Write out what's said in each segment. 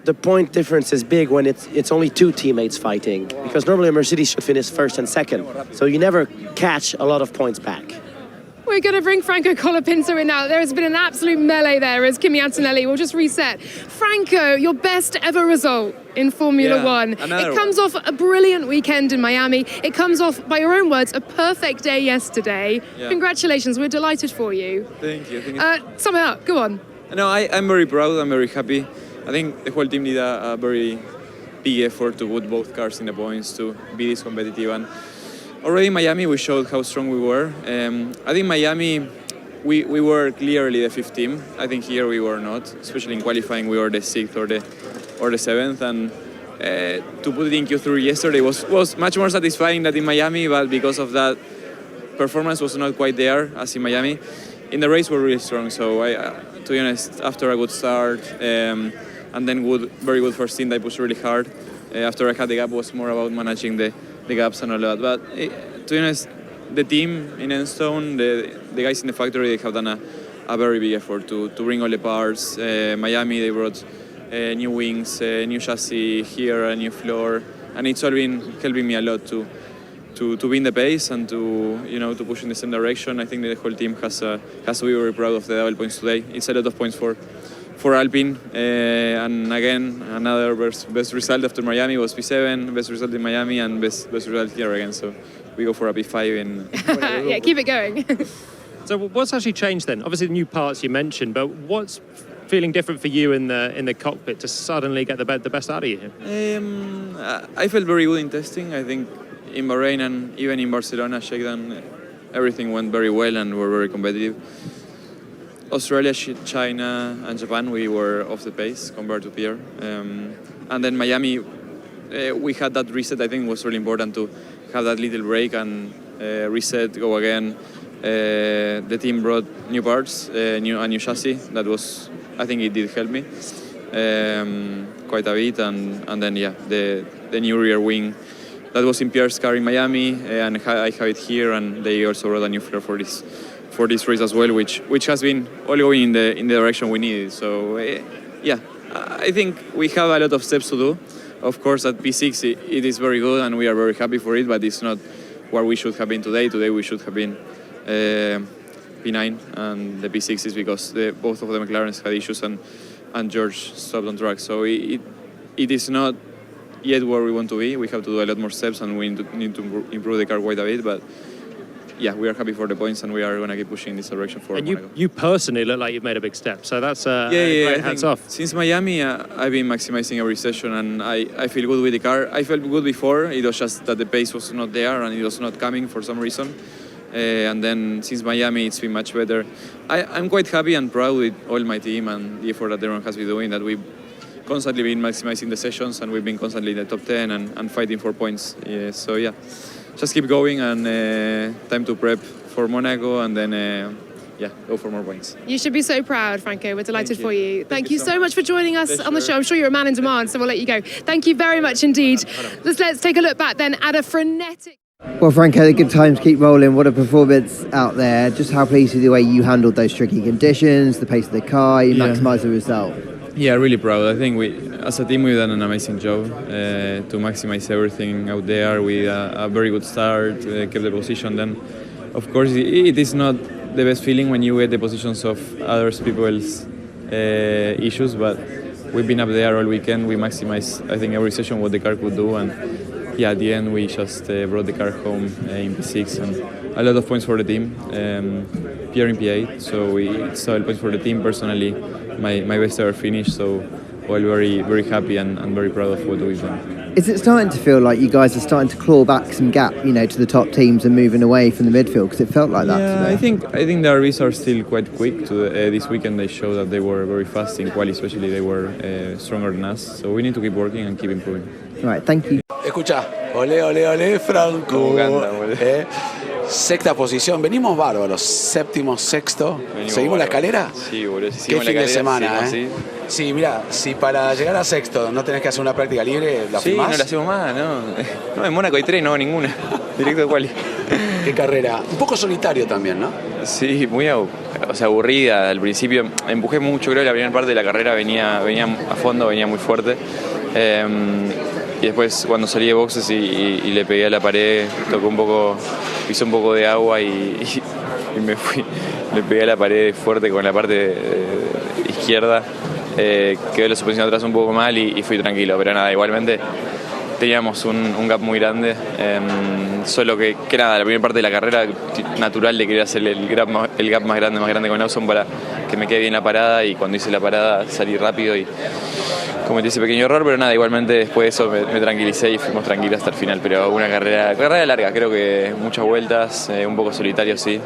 the point difference is big when it's only two teammates fighting, because normally a Mercedes should finish first and second, so you never catch a lot of points back. We're going to bring Franco Colapinto in now. There has been an absolute melee there as Kimi Antonelli will just reset. Franco, your best ever result in Formula One. It comes off a brilliant weekend in Miami. It comes off, by your own words, a perfect day yesterday. Yeah. Congratulations, we're delighted for you. Thank you. Sum it up, go on. No, I'm very proud, I'm very happy. I think the whole team did a very big effort to put both cars in the points, to be this competitive. And already in Miami, we showed how strong we were. I think Miami, we were clearly the fifth team. I think here we were not, especially in qualifying, we were the sixth or the seventh. And to put it in Q3 yesterday was much more satisfying than in Miami, but because of that, performance was not quite there as in Miami. In the race, we're really strong. So to be honest, after a good start and then very good first stint, I pushed really hard. After I had the gap, it was more about managing the gaps and all that. But to be honest, the team in Enstone, the guys in the factory, they have done a very big effort to bring all the parts. Miami, they brought new wings, new chassis, here a new floor, and it's all been helping me a lot to be in the pace and to push in the same direction. I think the whole team has to be very proud of the double points today. It's a lot of points for Alpine, and again another best result after Miami was P7, best result in Miami, and best result here again. So we go for a P5 in. Yeah, keep it going. So what's actually changed then? Obviously the new parts you mentioned, but what's feeling different for you in the cockpit to suddenly get the best out of you? I felt very good in testing. I think in Bahrain and even in Barcelona shakedown, everything went very well and we're very competitive. Australia, China and Japan, we were off the pace compared to Pierre. And then Miami, we had that reset. I think it was really important to have that little break and reset, go again. The team brought new parts, a new chassis. That was, I think it did help me quite a bit. And then, yeah, the new rear wing. That was in Pierre's car in Miami, and I have it here, and they also brought a new floor for this race as well, which has been all going in the direction we needed. So yeah, I think we have a lot of steps to do. Of course, at P6 it is very good, and we are very happy for it, but it's not where we should have been today. Today we should have been P9, and the P6 is because both of the McLarens had issues and George stopped on track. So it is not yet where we want to be. We have to do a lot more steps, and we need to improve the car quite a bit. But yeah, we are happy for the points, and we are going to keep pushing in this direction for Monaco. You personally look like you've made a big step, so that's great. Hats off. Since Miami, I've been maximizing every session, and I feel good with the car. I felt good before. It was just that the pace was not there, and it was not coming for some reason. And then since Miami, it's been much better. I'm quite happy and proud with all my team and the effort that everyone has been doing, that we've constantly been maximizing the sessions, and we've been constantly in the top 10 and fighting for points. So yeah, just keep going, and time to prep for Monaco, and then yeah, go for more points. You should be so proud, Franco. We're delighted for you. Thank you so much for joining us on the show. I'm sure you're a man in demand, so we'll let you go. Thank you very much indeed. Let's take a look back then at a frenetic... Well, Franco, the good times keep rolling. What a performance out there. Just how pleased with the way you handled those tricky conditions, the pace of the car, you maximised the result. Yeah, really proud. I think as a team, we've done an amazing job to maximize everything out there. We a very good start, kept the position. Then, of course, it is not the best feeling when you get the positions of other people's issues, but we've been up there all weekend. We maximized, I think, every session what the car could do, and yeah, at the end we just brought the car home in P6, and a lot of points for the team. Pierre in P8, so it's 12 points for the team. Personally, my best ever finish, so all very, very happy and very proud of what we've done. Is it starting to feel like you guys are starting to claw back some gap, to the top teams and moving away from the midfield? Because it felt like that today. I think the RVs are still quite quick. This weekend they showed that they were very fast in quali, especially they were stronger than us. So we need to keep working and keep improving. Right, thank you. Escucha, ole, Franco. Sexta posición, venimos bárbaros, séptimo, sexto. ¿Seguimos la escalera? Sí, boludo. Qué fin de semana, Sí, mira, si para llegar a sexto no tenés que hacer una práctica libre, ¿la filmás? Sí, no la hacemos más, ¿no? No, en Mónaco hay 3, no, ninguna. Directo de quali. Qué carrera. Un poco solitario también, ¿no? Sí, muy aburrida. Al principio empujé mucho, creo que la primera parte de la carrera venía a fondo, venía muy fuerte. Y después cuando salí de boxes y le pegué a la pared, pisé un poco de agua y me fui. Le pegué a la pared fuerte con la parte izquierda. Quedó la suspensión atrás un poco mal y fui tranquilo, pero nada, igualmente teníamos un gap muy grande, solo que nada, la primera parte de la carrera natural de querer hacer el gap más grande con Lawson para que me quede bien la parada, y cuando hice la parada salí rápido y cometí ese pequeño error, pero nada, igualmente después de eso me tranquilicé y fuimos tranquilos hasta el final, pero una carrera larga, creo que muchas vueltas, un poco solitario sí,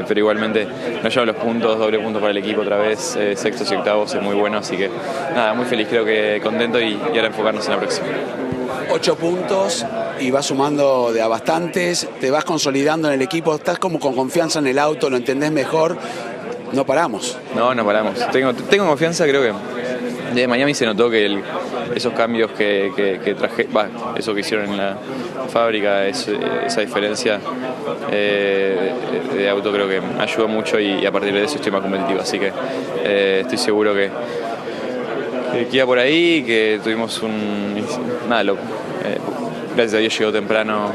pero igualmente nos llevan los puntos, doble punto para el equipo otra vez, sextos y octavos es muy bueno, así que nada, muy feliz, creo que contento y ahora enfocarnos en la próxima. 8 puntos y vas sumando de a bastantes, te vas consolidando en el equipo, estás como con confianza en el auto, lo entendés mejor, no paramos. No paramos, tengo confianza, creo que desde Miami se notó que esos cambios que traje, eso que hicieron en la fábrica, esa diferencia de auto creo que me ayudó mucho y a partir de eso estoy más competitivo, así que estoy seguro que iba por ahí, que tuvimos gracias a Dios llegó temprano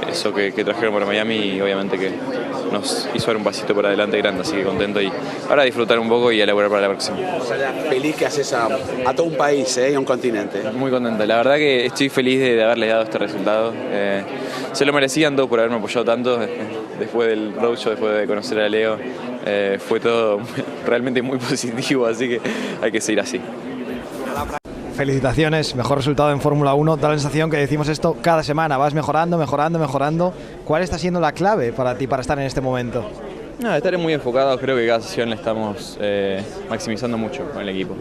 eso que trajeron para Miami y obviamente que nos hizo dar un pasito para adelante grande, así que contento y ahora disfrutar un poco y elaborar para la próxima. O sea, feliz que haces a todo un país y a un continente. Muy contento, la verdad que estoy feliz de haberles dado este resultado. Se lo merecían todos por haberme apoyado tanto después del roadshow, después de conocer a Leo. Fue todo realmente muy positivo, así que hay que seguir así. Felicitaciones, mejor resultado en Fórmula 1. Da la sensación que decimos esto cada semana, vas mejorando. ¿Cuál está siendo la clave para ti para estar en este momento? Estaré muy enfocado, creo que cada sesión le estamos maximizando mucho con el equipo.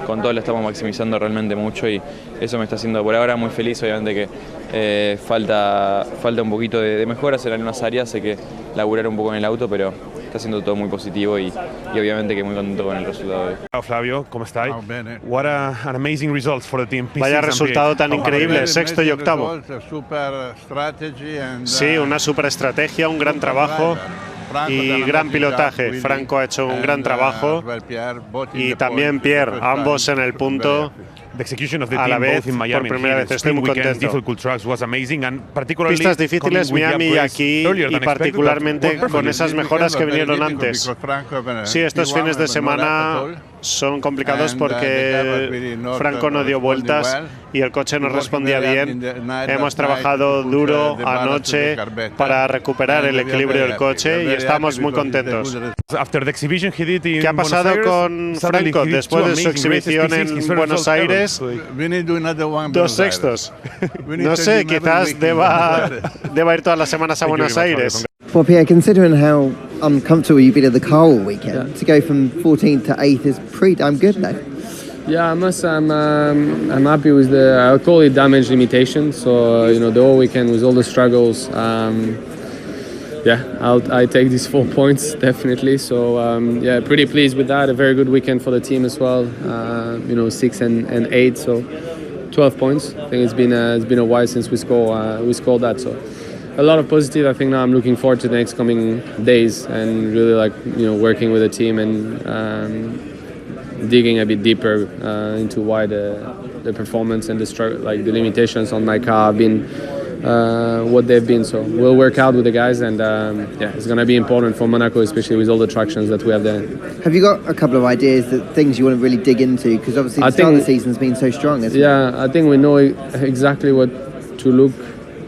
Con todo lo estamos maximizando realmente mucho y eso me está haciendo por ahora muy feliz. Obviamente que falta un poquito de mejoras en algunas áreas, hay que laburar un poco en el auto, pero está siendo todo muy positivo y obviamente que muy contento con el resultado de hoy. Ciao Flavio, ¿cómo estáis? What an amazing results for the team. Vaya resultado tan increíble, sexto y octavo. Sí, una super estrategia, un gran trabajo y gran pilotaje. Franco ha hecho un gran trabajo y también Pierre, ambos en el punto. A la vez, por primera vez, estoy muy contento. Pistas difíciles, Miami aquí y particularmente con esas mejoras que vinieron antes. Sí, estos fines de semana son complicados porque Franco no dio vueltas y el coche no respondía bien. Hemos trabajado duro anoche para recuperar el equilibrio del coche y estamos muy contentos. ¿Qué ha pasado con Franco después de su exhibición en Buenos Aires? 2 sextos. No sé, quizás deba ir todas las semanas a Buenos Aires. Well, Pierre, considering how uncomfortable you've been at the car all weekend, to go from 14th to 8th is pretty damn good, though. Yeah, I'm happy with I'll call it damage limitation. So the whole weekend with all the struggles. I take these 4 points definitely. So pretty pleased with that. A very good weekend for the team as well. 6 and 8, so 12 points. I think it's been a while since we scored that. So a lot of positive. I think now I'm looking forward to the next coming days and really working with the team and digging a bit deeper into why the performance and the limitations on my car have been what they've been. So we'll work out with the guys and it's going to be important for Monaco, especially with all the tractions that we have there. Have you got a couple of ideas, things you want to really dig into? Because obviously the start of the season's been so strong, isn't it? Yeah, I think we know exactly what to look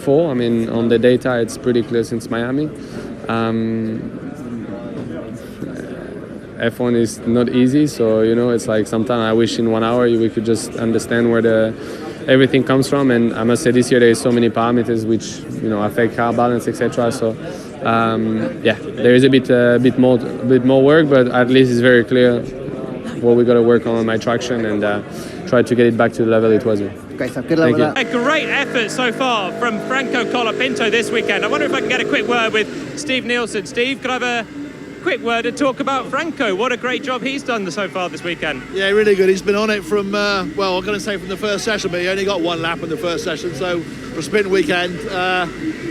for. I mean, on the data, it's pretty clear since Miami. F1 is not easy, so it's like sometimes I wish in 1 hour we could just understand where everything comes from. And I must say this year there is so many parameters which affect car balance, etc. So there is a bit more work, but at least it's very clear what we got to work on my traction and try to get it back to the level it was. Great stuff. Good luck with that. A great effort so far from Franco Colapinto this weekend. I wonder if I can get a quick word with Steve Nielsen. Steve, could I have a quick word to talk about Franco? What a great job he's done so far this weekend. Yeah, really good. He's been on it from, I'm going to say from the first session, but he only got 1 lap in the first session, so for a sprint weekend.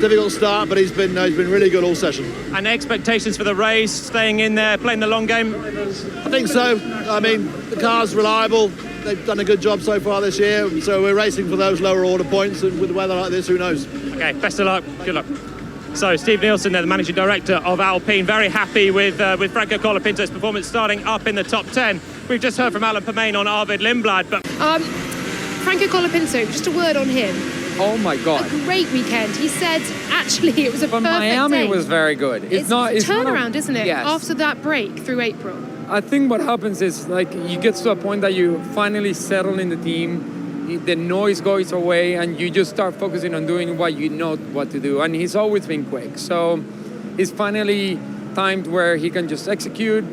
Difficult start, but he's been really good all session. And expectations for the race, staying in there, playing the long game? I think so. I mean, the car's reliable. They've done a good job so far this year, so we're racing for those lower order points, and with weather like this, who knows? Okay, best of luck. Good luck. So Steve Nielsen, the managing director of Alpine, very happy with Franco Colapinto's performance, starting up in the top 10. We've just heard from Alan Permain on Arvid Lindblad, but Franco Colapinto, just a word on him. Oh my God! A great weekend. He said actually it was a perfect Miami day. was very good. It's a turnaround, isn't it? Yes. After that break through April. I think what happens is like you get to a point that you finally settle in the team, the noise goes away, and you just start focusing on doing what you know what to do. And he's always been quick, so it's finally timed where he can just execute.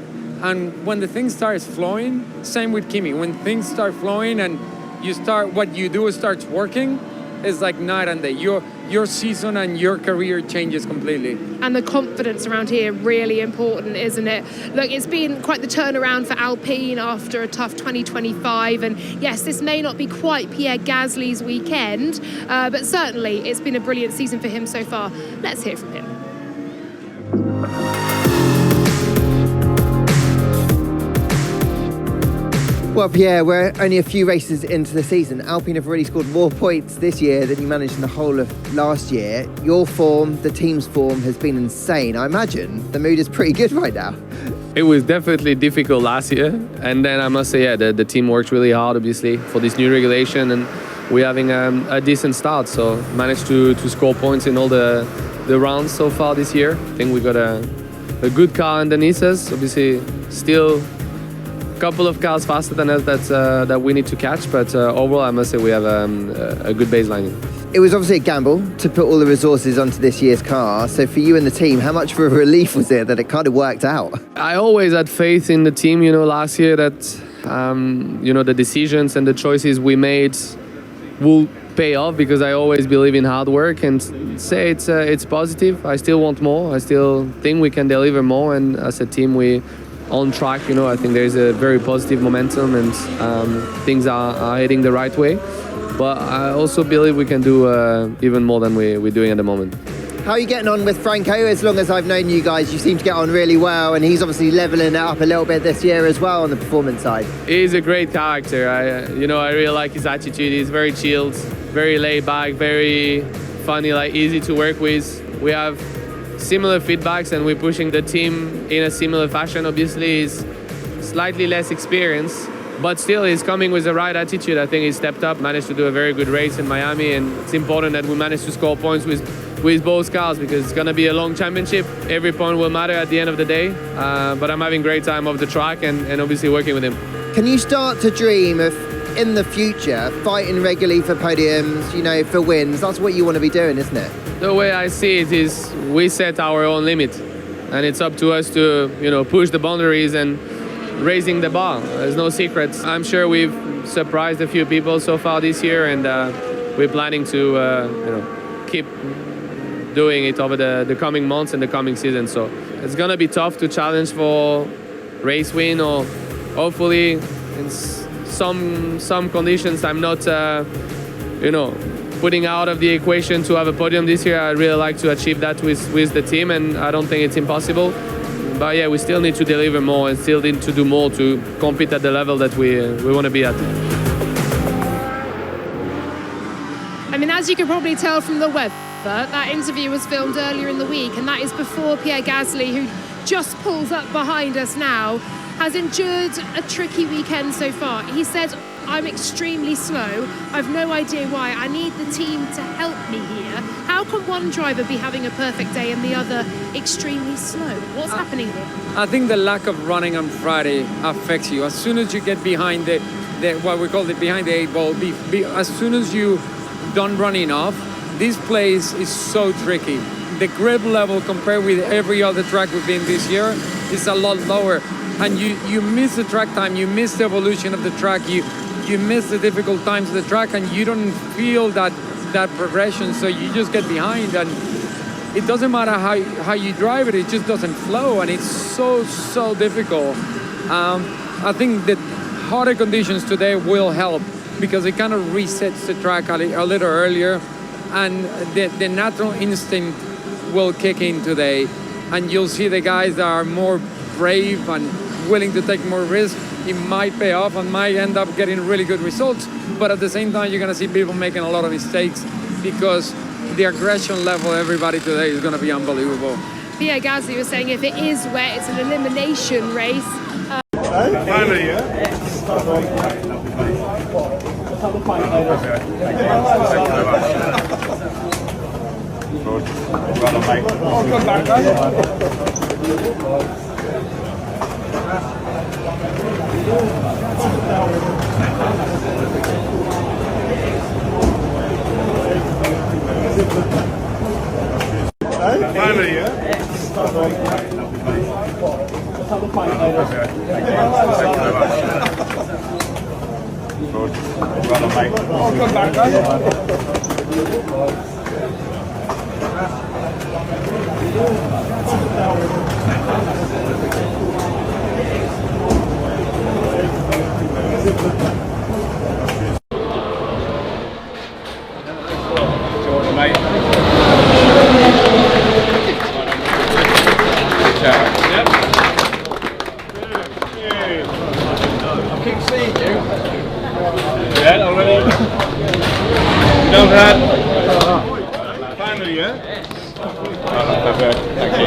And when the thing starts flowing, same with Kimi. When things start flowing and you start, what you do starts working, it's like night and day. Your season and your career changes completely. And the confidence around here, really important, isn't it? Look, it's been quite the turnaround for Alpine after a tough 2025. And yes, this may not be quite Pierre Gasly's weekend, but certainly it's been a brilliant season for him so far. Let's hear from him. Well, Pierre, we're only a few races into the season. Alpine have already scored more points this year than you managed in the whole of last year. Your form, the team's form, has been insane. I imagine the mood is pretty good right now. It was definitely difficult last year. And then I must say, the team worked really hard, obviously, for this new regulation. And we're having a decent start. So managed to score points in all the rounds so far this year. I think we got a good car underneath us. Obviously, still couple of cars faster than us that we need to catch, but overall I must say we have a good baseline. It was obviously a gamble to put all the resources onto this year's car, so for you and the team, how much of a relief was it that it kind of worked out? I always had faith in the team, last year that the decisions and the choices we made will pay off, because I always believe in hard work and say it's positive. I still want more. I still think we can deliver more, and as a team we on track. I think there's a very positive momentum and things are heading the right way. But I also believe we can do even more than we're doing at the moment. How are you getting on with Franco? As long as I've known you guys, you seem to get on really well, and he's obviously leveling it up a little bit this year as well on the performance side. He's a great character. I really like his attitude. He's very chilled, very laid back, very funny, easy to work with. We have similar feedbacks and we're pushing the team in a similar fashion. Obviously he's slightly less experienced, but still he's coming with the right attitude. I think he stepped up, managed to do a very good race in Miami, and it's important that we manage to score points with both cars, because it's going to be a long championship. Every point will matter at the end of the day, but I'm having a great time off the track and obviously working with him. Can you start to dream of, in the future, fighting regularly for podiums, for wins? That's what you want to be doing, isn't it? The way I see it is we set our own limit, and it's up to us to, push the boundaries and raising the bar. There's no secrets. I'm sure we've surprised a few people so far this year, and we're planning to, keep doing it over the coming months and the coming season. So it's gonna be tough to challenge for race win, or hopefully in some conditions I'm not, putting out of the equation to have a podium this year. I'd really like to achieve that with the team, and I don't think it's impossible. But yeah, we still need to deliver more and still need to do more to compete at the level that we want to be at. I mean, as you can probably tell from the weather, that interview was filmed earlier in the week, and that is before Pierre Gasly, who just pulls up behind us now, has endured a tricky weekend so far. He said, I'm extremely slow. I've no idea why. I need the team to help me here. How can one driver be having a perfect day and the other extremely slow? What's happening here? I think the lack of running on Friday affects you. As soon as you get behind the what we call it behind the 8 ball, as soon as you don't run enough, this place is so tricky. The grip level compared with every other track we've been this year is a lot lower. And you miss the track time, you miss the evolution of the track, you miss the difficult times of the track, and you don't feel that progression, so you just get behind, and it doesn't matter how you drive it just doesn't flow, and it's so difficult. I think that harder conditions today will help, because it kind of resets the track a little earlier, and the natural instinct will kick in today, and you'll see the guys that are more brave and willing to take more risk. It might pay off and might end up getting really good results, but at the same time, you're going to see people making a lot of mistakes because the aggression level of everybody today is going to be unbelievable. Pierre Gasly was saying if it is wet, it's an elimination race. Finally, yeah? Finally, yeah? Finally, yeah? Perfect. Thank you.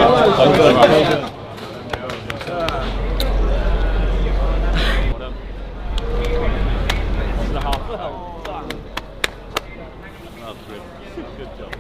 Good job.